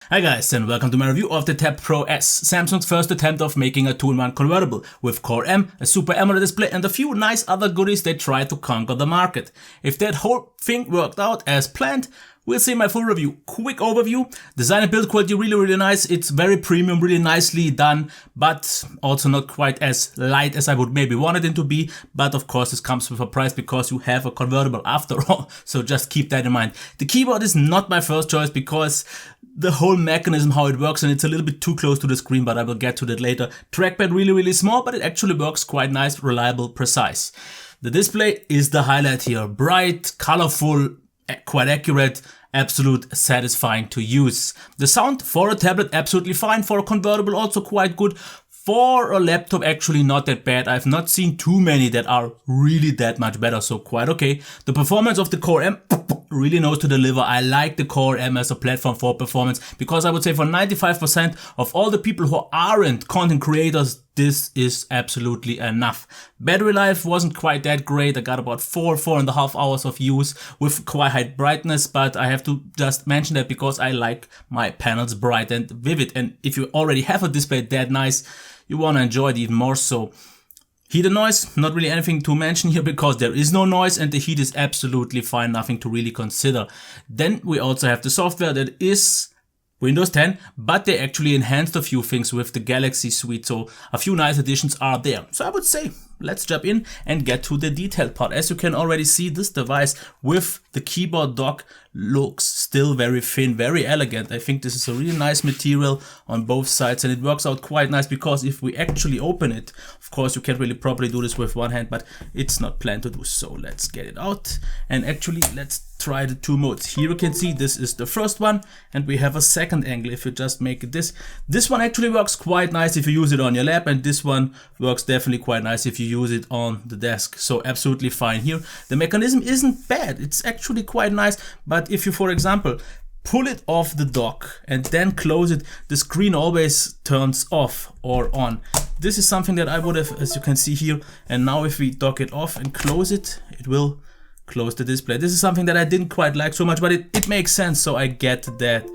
Hi guys, and welcome to my review of the TabPRO S, Samsung's first attempt of making a 2-in-1 convertible with Core M, a Super AMOLED display and a few nice other goodies they tried to conquer the market. If that whole thing worked out as planned, we'll see my full review. Quick overview: design and build quality really nice, it's very premium, really nicely done, but also not quite as light as I would maybe want it to be, but of course this comes with a price because you have a convertible after all, so just keep that in mind. The keyboard is not my first choice because the whole mechanism, how it works, and it's a little bit too close to the screen, but I will get to that later. Trackpad really small, but it actually works quite nice, reliable, precise. The display is the highlight here. Bright, colorful, quite accurate, absolute satisfying to use. The sound for a tablet absolutely fine, for a convertible also quite good. For a laptop actually not that bad. I've not seen too many that are really that much better, so quite okay. The performance of the Core M really knows to deliver. I like the Core M as a platform for performance because I would say for 95% of all the people who aren't content creators, this is absolutely enough. Battery life wasn't quite that great. I got about 4.5 hours of use with quite high brightness, but I have to just mention that because I like my panels bright and vivid, and if you already have a display that nice, you want to enjoy it even more so. Heat and noise, not really anything to mention here because there is no noise and the heat is absolutely fine, nothing to really consider. Then we also have the software that is Windows 10, but they actually enhanced a few things with the Galaxy suite, so a few nice additions are there. So I would say let's jump in and get to the detailed part. As you can already see, this device with the keyboard dock looks still very thin, very elegant. I think this is a really nice material on both sides and it works out quite nice because if we actually open it, of course you can't really properly do this with one hand, but it's not planned to do so. Let's get it out and actually let's try the two modes. Here you can see this is the first one and we have a second angle. If you just make it this one actually works quite nice if you use it on your lap, and this one works definitely quite nice if you use it on the desk, so absolutely fine here. The mechanism isn't bad, it's actually quite nice, but if you, for example, pull it off the dock and then close it, the screen always turns off or on. This is something that I would have, as you can see here, and now if we dock it off and close it, it will close the display. This is something that I didn't quite like so much, but it makes sense, so I get that.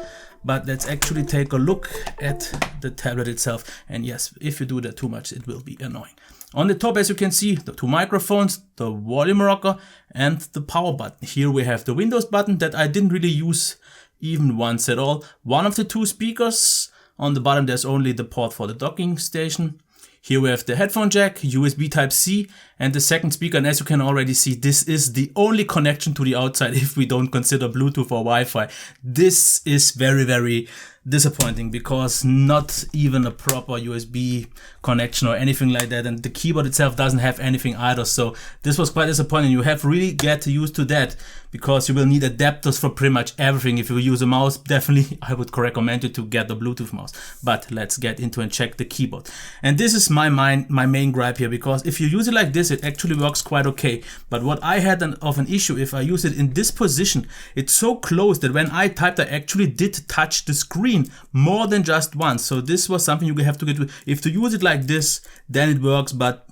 But let's actually take a look at the tablet itself, and yes, if you do that too much, it will be annoying. On the top, as you can see, the two microphones, the volume rocker, and the power button. Here we have the Windows button that I didn't really use even once at all. One of the two speakers. On the bottom, there's only the port for the docking station. Here we have the headphone jack, USB Type-C, and the second speaker, and as you can already see, this is the only connection to the outside if we don't consider Bluetooth or Wi-Fi. This is very disappointing because not even a proper USB connection or anything like that, and the keyboard itself doesn't have anything either, so this was quite disappointing. You have really get used to that because you will need adapters for pretty much everything. If you use a mouse, definitely I would recommend you to get the Bluetooth mouse. But let's get into and check the keyboard. And this is my main gripe here, because if you use it like this, it actually works quite okay. But what I had of an issue, if I use it in this position, it's so close that when I typed, I actually did touch the screen more than just once. So this was something you have to get with. If to use it like this, then it works, but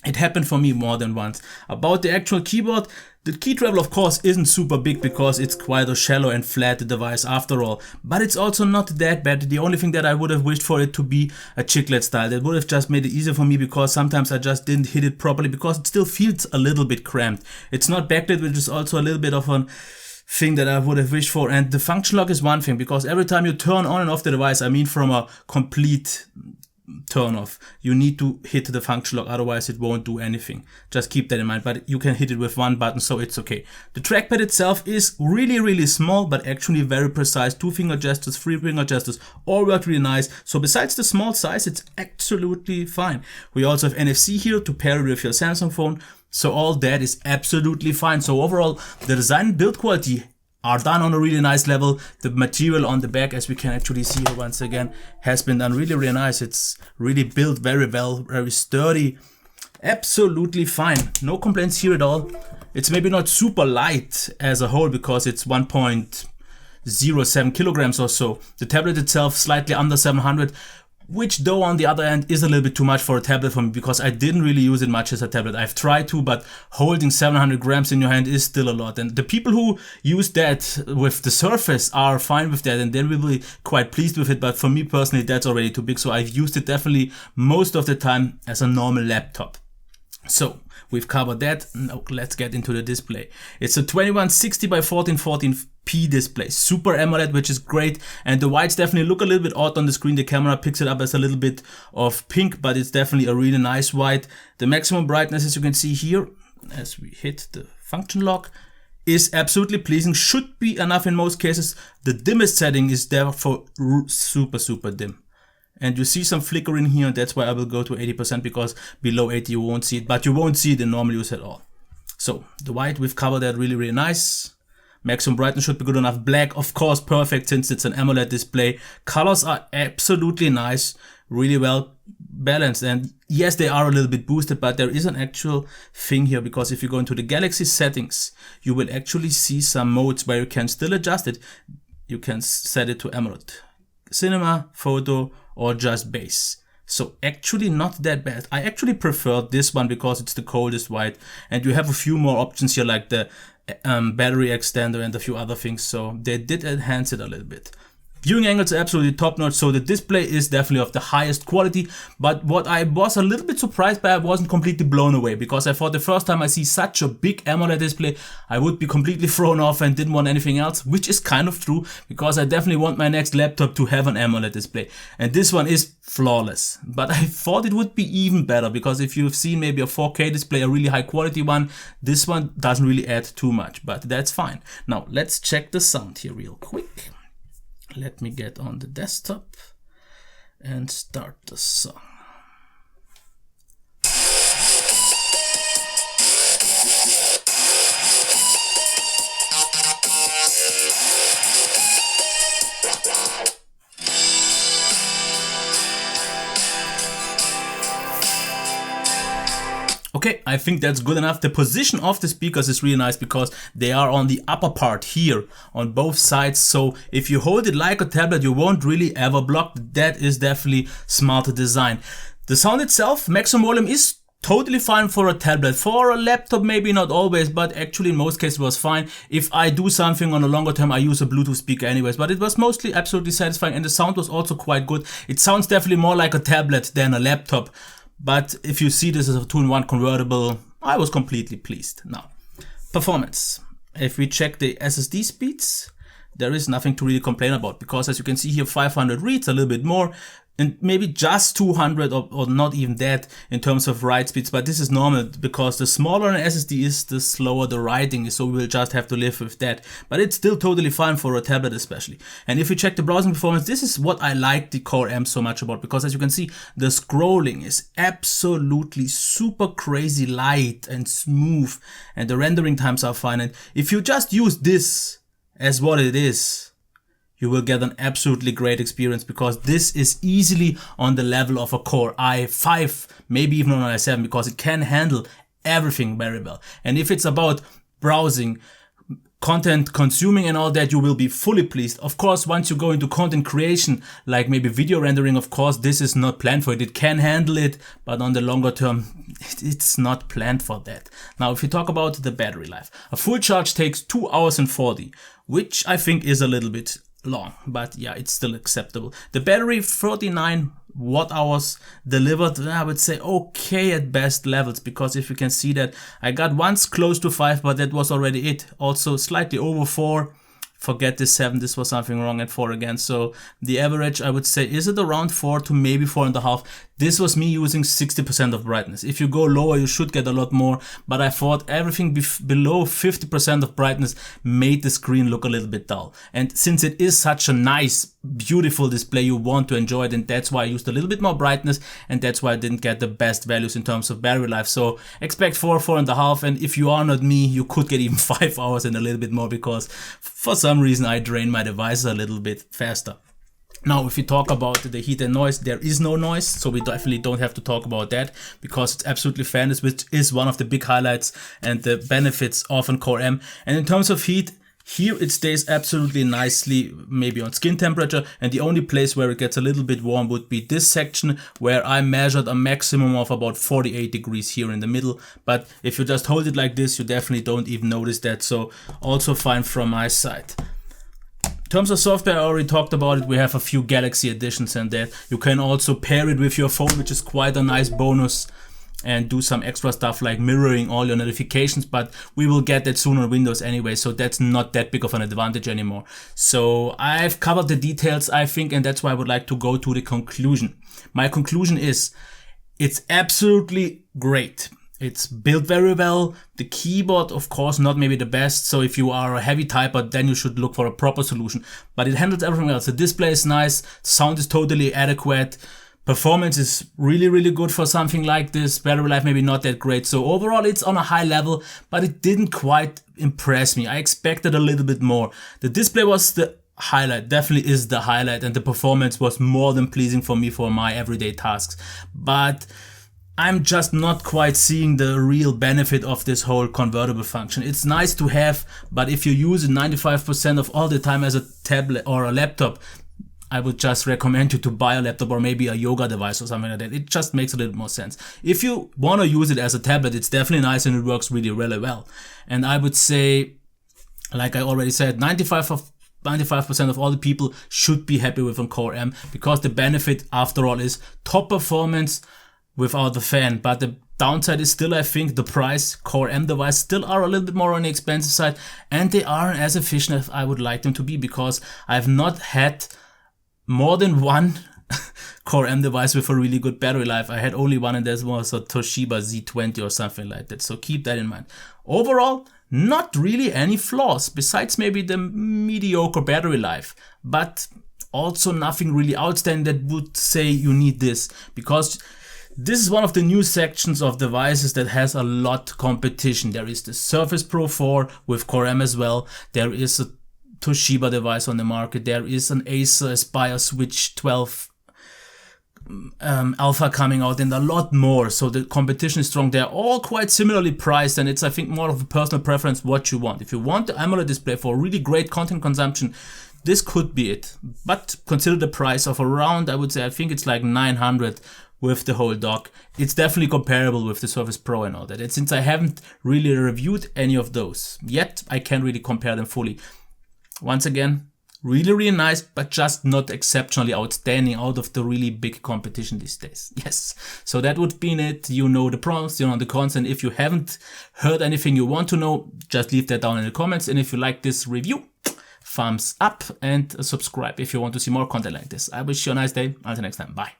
it happened for me more than once. About the actual keyboard, the key travel of course isn't super big because it's quite a shallow and flat device after all, but it's also not that bad. The only thing that I would have wished for it to be a chiclet style. That would have just made it easier for me because sometimes I just didn't hit it properly because it still feels a little bit cramped. It's not backlit, which is also a little bit of an thing that I would have wished for. And the function lock is one thing, because every time you turn on and off the device, I mean from a complete turn off, you need to hit the function lock, otherwise it won't do anything. Just keep that in mind, but you can hit it with one button, so it's okay. The trackpad itself is really small, but actually very precise. 2-finger gestures, 3-finger gestures, all work really nice. So besides the small size, it's absolutely fine. We also have NFC here to pair it with your Samsung phone, so all that is absolutely fine. So overall, the design and build quality are done on a really nice level. The material on the back, as we can actually see here once again, has been done really nice. It's really built very well, very sturdy, absolutely fine. No complaints here at all. It's maybe not super light as a whole because it's 1.07 kilograms or so. The tablet itself slightly under 700. which though on the other end is a little bit too much for a tablet for me, because I didn't really use it much as a tablet. I've tried to, but holding 700 grams in your hand is still a lot. And the people who use that with the Surface are fine with that, and they will be quite pleased with it. But for me personally, that's already too big. So I've used it definitely most of the time as a normal laptop. So we've covered that. Now let's get into the display. It's a 2160 by 1440p display, Super AMOLED, which is great. And the whites definitely look a little bit odd on the screen. The camera picks it up as a little bit of pink, but it's definitely a really nice white. The maximum brightness, as you can see here, as we hit the function lock, is absolutely pleasing. Should be enough in most cases. The dimmest setting is therefore super dim. And you see some flickering here, and that's why I will go to 80%, because below 80 you won't see it, but you won't see it in normal use at all. So the white, we've covered that really nice. Maximum brightness should be good enough. Black, of course, perfect since it's an AMOLED display. Colors are absolutely nice, really well balanced. And yes, they are a little bit boosted, but there is an actual thing here, because if you go into the Galaxy settings, you will actually see some modes where you can still adjust it. You can set it to AMOLED, Cinema, Photo, or just base. So actually not that bad. I actually prefer this one because it's the coldest white, and you have a few more options here, like the battery extender and a few other things. So they did enhance it a little bit. Viewing angles are absolutely top notch, so the display is definitely of the highest quality. But what I was a little bit surprised by, I wasn't completely blown away, because I thought the first time I see such a big AMOLED display, I would be completely thrown off and didn't want anything else, which is kind of true, because I definitely want my next laptop to have an AMOLED display. And this one is flawless. But I thought it would be even better, because if you've seen maybe a 4K display, a really high quality one, this one doesn't really add too much, but that's fine. Now let's check the sound here real quick. Let me get on the desktop and start the song. Okay, I think that's good enough. The position of the speakers is really nice, because they are on the upper part here on both sides. So if you hold it like a tablet, you won't really ever block. That is definitely smarter design. The sound itself, maximum volume, is totally fine for a tablet. For a laptop, maybe not always, but actually in most cases was fine. If I do something on a longer term, I use a Bluetooth speaker anyways, but it was mostly absolutely satisfying, and the sound was also quite good. It sounds definitely more like a tablet than a laptop. But if you see this as a 2-in-1 convertible, I was completely pleased. Now, performance. If we check the SSD speeds, there is nothing to really complain about, because as you can see here, 500 reads, a little bit more, and maybe just 200 or not even that in terms of write speeds. But this is normal, because the smaller an SSD is, the slower the writing is, so we will just have to live with that. But it's still totally fine for a tablet especially. And if we check the browsing performance, this is what I like the Core M so much about, because as you can see, the scrolling is absolutely super crazy light and smooth, and the rendering times are fine. And if you just use this as what it is, you will get an absolutely great experience, because this is easily on the level of a Core i5, maybe even on an i7, because it can handle everything very well. And if it's about browsing, content consuming and all that, you will be fully pleased. Of course, once you go into content creation, like maybe video rendering, of course, this is not planned for it. It can handle it, but on the longer term, it's not planned for that. Now, if you talk about the battery life, a full charge takes 2 hours and 40, which I think is a little bit long, but yeah, it's still acceptable. The battery, 39 watt hours delivered, I would say okay at best levels, because if you can see that I got once close to 5, but that was already it. Also slightly over 4. Forget this 7, this was something wrong at 4 again. So the average, I would say, is it around 4 to maybe 4.5. This was me using 60% of brightness. If you go lower, you should get a lot more, but I thought everything below 50% of brightness made the screen look a little bit dull. And since it is such a nice, beautiful display, you want to enjoy it, and that's why I used a little bit more brightness, and that's why I didn't get the best values in terms of battery life. So expect 4, 4.5, and if you are not me, you could get even 5 hours and a little bit more, because for some reason I drain my device a little bit faster. Now, if you talk about the heat and noise, there is no noise, so we definitely don't have to talk about that, because it's absolutely fanless, which is one of the big highlights and the benefits of an Core M. And in terms of heat, Here it stays absolutely nicely, maybe on skin temperature, and the only place where it gets a little bit warm would be this section, where I measured a maximum of about 48 degrees here in the middle. But if you just hold it like this, you definitely don't even notice that, so also fine from my side. In terms of software, I already talked about it. We have a few Galaxy editions and that. You can also pair it with your phone, which is quite a nice bonus, and do some extra stuff like mirroring all your notifications, but we will get that soon on Windows anyway, so that's not that big of an advantage anymore. So I've covered the details, I think, and that's why I would like to go to the conclusion. My conclusion is, it's absolutely great. It's built very well. The keyboard, of course, not maybe the best, so if you are a heavy typer, then you should look for a proper solution. But it handles everything else. The display is nice, sound is totally adequate, performance is really, really good for something like this. Battery life maybe not that great. So overall it's on a high level, but it didn't quite impress me. I expected a little bit more. The display was the highlight, definitely is the highlight, and the performance was more than pleasing for me for my everyday tasks. But I'm just not quite seeing the real benefit of this whole convertible function. It's nice to have, but if you use it 95% of all the time as a tablet or a laptop, I would just recommend you to buy a laptop or maybe a yoga device or something like that. It just makes a little more sense. If you want to use it as a tablet, it's definitely nice and it works really, really well. And I would say, like I already said, 95% of all the people should be happy with a Core M, because the benefit after all is top performance without the fan. But the downside is still, I think, the price. Core M devices still are a little bit more on the expensive side, and they aren't as efficient as I would like them to be, because I've not had more than one Core M device with a really good battery life. I had only one, and that was a Toshiba Z20 or something like that. So keep that in mind. Overall, not really any flaws, besides maybe the mediocre battery life, but also nothing really outstanding that would say you need this, because this is one of the new sections of devices that has a lot competition. There is the Surface Pro 4 with Core M as well. There is a Toshiba device on the market. There is an Acer Aspire Switch 12 Alpha coming out, and a lot more. So the competition is strong. They're all quite similarly priced, and it's, I think, more of a personal preference what you want. If you want the AMOLED display for really great content consumption, this could be it. But consider the price of around, I would say, I think it's like 900 with the whole dock. It's definitely comparable with the Surface Pro and all that. And since I haven't really reviewed any of those yet, I can't really compare them fully. Once again, really, really nice, but just not exceptionally outstanding out of the really big competition these days. Yes, so that would be it. You know the pros, you know the cons, and if you haven't heard anything you want to know, just leave that down in the comments. And if you like this review, thumbs up and subscribe if you want to see more content like this. I wish you a nice day. Until next time, bye.